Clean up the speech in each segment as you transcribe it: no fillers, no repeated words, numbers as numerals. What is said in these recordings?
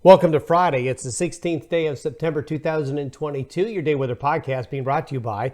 Welcome to Friday. It's the 16th day of September 2022. Your day weather podcast being brought to you by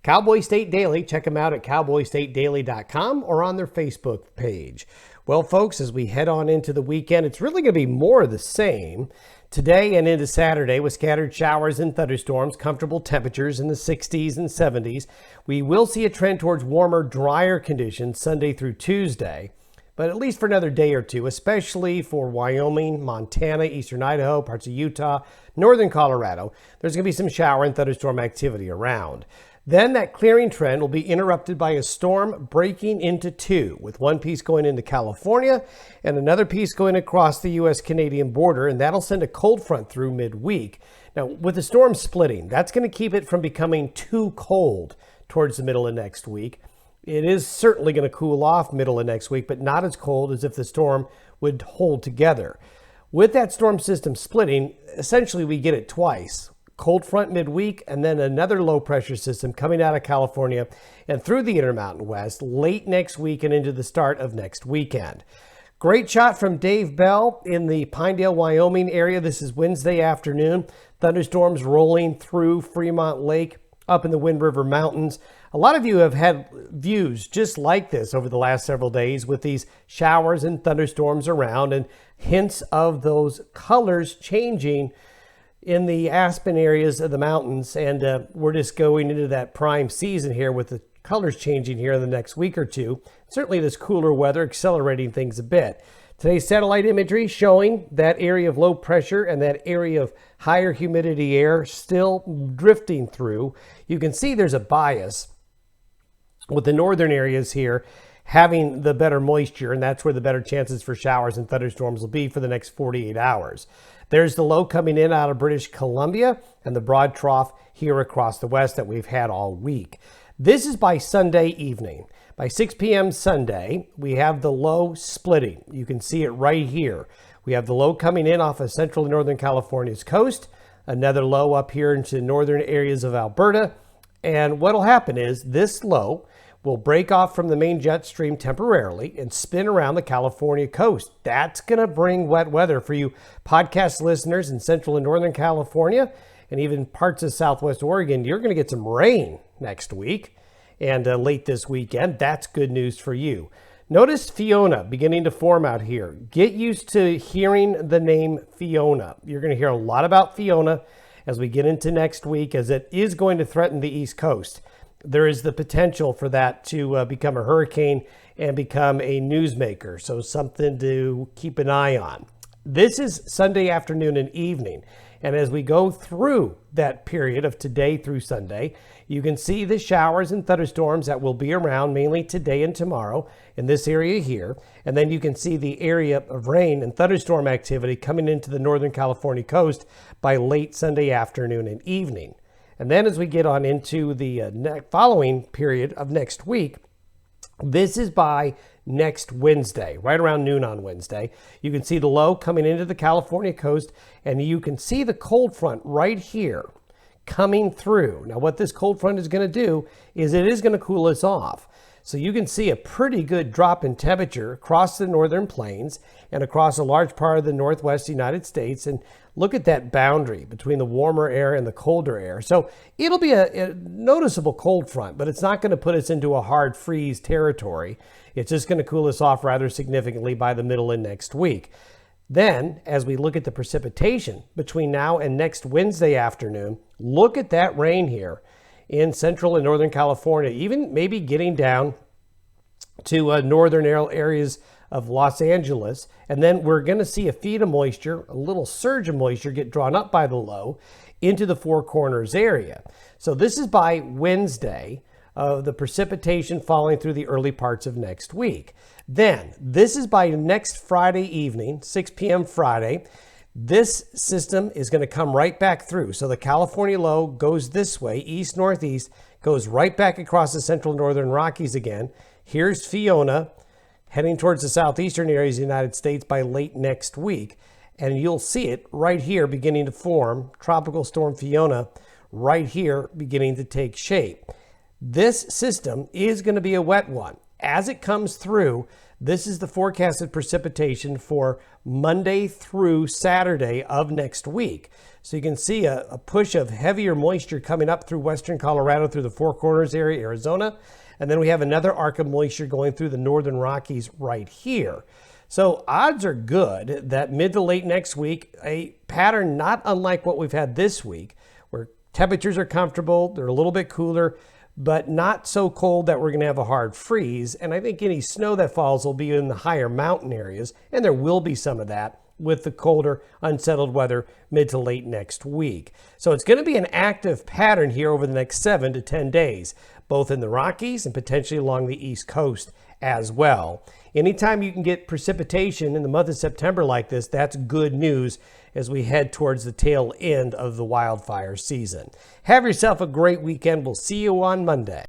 Cowboy State Daily. Check them out at cowboystatedaily.com or on their Facebook page. Well, folks, as we head on into the weekend, it's really going to be more of the same. Today and into Saturday with scattered showers and thunderstorms, comfortable temperatures in the 60s and 70s. We will see a trend towards warmer, drier conditions Sunday through Tuesday. But at least for another day or two, especially for Wyoming, Montana, eastern Idaho, parts of Utah, northern Colorado, there's going to be some shower and thunderstorm activity around. Then that clearing trend will be interrupted by a storm breaking into two, with one piece going into California and another piece going across the U.S.-Canadian border, and that'll send a cold front through midweek. Now, with the storm splitting, that's going to keep it from becoming too cold towards the middle of next week. It is certainly going to cool off middle of next week, but not as cold as if the storm would hold together. With that storm system splitting, essentially we get it twice. Cold front midweek and then another low pressure system coming out of California and through the Intermountain West late next week and into the start of next weekend. Great shot from Dave Bell in the Pinedale, Wyoming area. This is Wednesday afternoon. Thunderstorms rolling through Fremont Lake up in the Wind River Mountains. A lot of you have had views just like this over the last several days with these showers and thunderstorms around and hints of those colors changing in the aspen areas of the mountains. And we're just going into that prime season here with the colors changing here in the next week or two. Certainly this cooler weather accelerating things a bit. Today's satellite imagery showing that area of low pressure and that area of higher humidity air still drifting through. You can see there's a bias with the northern areas here having the better moisture, and that's where the better chances for showers and thunderstorms will be for the next 48 hours. There's the low coming in out of British Columbia and the broad trough here across the west that we've had all week. This is by Sunday evening. By 6 p.m. Sunday, we have the low splitting. You can see it right here. We have the low coming in off of central and northern California's coast, another low up here into northern areas of Alberta. And what will happen is this low will break off from the main jet stream temporarily and spin around the California coast. That's going to bring wet weather for you podcast listeners in central and northern California and even parts of southwest Oregon. You're going to get some rain next week and late this weekend. That's good news for you. Notice Fiona beginning to form out here. Get used to hearing the name Fiona. You're going to hear a lot about Fiona as we get into next week, as it is going to threaten the East Coast. There is the potential for that to become a hurricane and become a newsmaker. So something to keep an eye on. This is Sunday afternoon and evening. And as we go through that period of today through Sunday, you can see the showers and thunderstorms that will be around mainly today and tomorrow in this area here. And then you can see the area of rain and thunderstorm activity coming into the Northern California coast by late Sunday afternoon and evening. And then as we get on into the following period of next week, this is by next Wednesday, right around noon on Wednesday. You can see the low coming into the California coast, and you can see the cold front right here coming through. Now, what this cold front is going to do is it is going to cool us off. So you can see a pretty good drop in temperature across the northern plains and across a large part of the northwest United States. And look at that boundary between the warmer air and the colder air. So it'll be a noticeable cold front, but it's not going to put us into a hard freeze territory. It's just going to cool us off rather significantly by the middle of next week. Then, as we look at the precipitation between now and next Wednesday afternoon, look at that rain here in central and northern California, even maybe getting down to northern areas of Los Angeles. And then we're going to see a feed of moisture, a little surge of moisture get drawn up by the low into the Four Corners area. So this is by Wednesday of the precipitation falling through the early parts of next week. Then this is by next Friday evening, 6 p.m. Friday. This system is going to come right back through. So the California low goes this way, east-northeast, goes right back across the central northern Rockies again. Here's Fiona heading towards the southeastern areas of the United States by late next week. And you'll see it right here beginning to form, Tropical Storm Fiona, right here beginning to take shape. This system is going to be a wet one. As it comes through, This is the forecasted precipitation for Monday through Saturday of next week. So you can see a push of heavier moisture coming up through western Colorado, through the Four Corners area, Arizona. And then we have another arc of moisture going through the northern Rockies right here. So odds are good that mid to late next week, a pattern not unlike what we've had this week, where temperatures are comfortable, they're a little bit cooler, but not so cold that we're going to have a hard freeze. And I think any snow that falls will be in the higher mountain areas, and there will be some of that with the colder, unsettled weather mid to late next week. So it's going to be an active pattern here over the next 7 to 10 days, both in the Rockies and potentially along the East Coast as well. Anytime you can get precipitation in the month of September like this, that's good news as we head towards the tail end of the wildfire season. Have yourself a great weekend. We'll see you on Monday.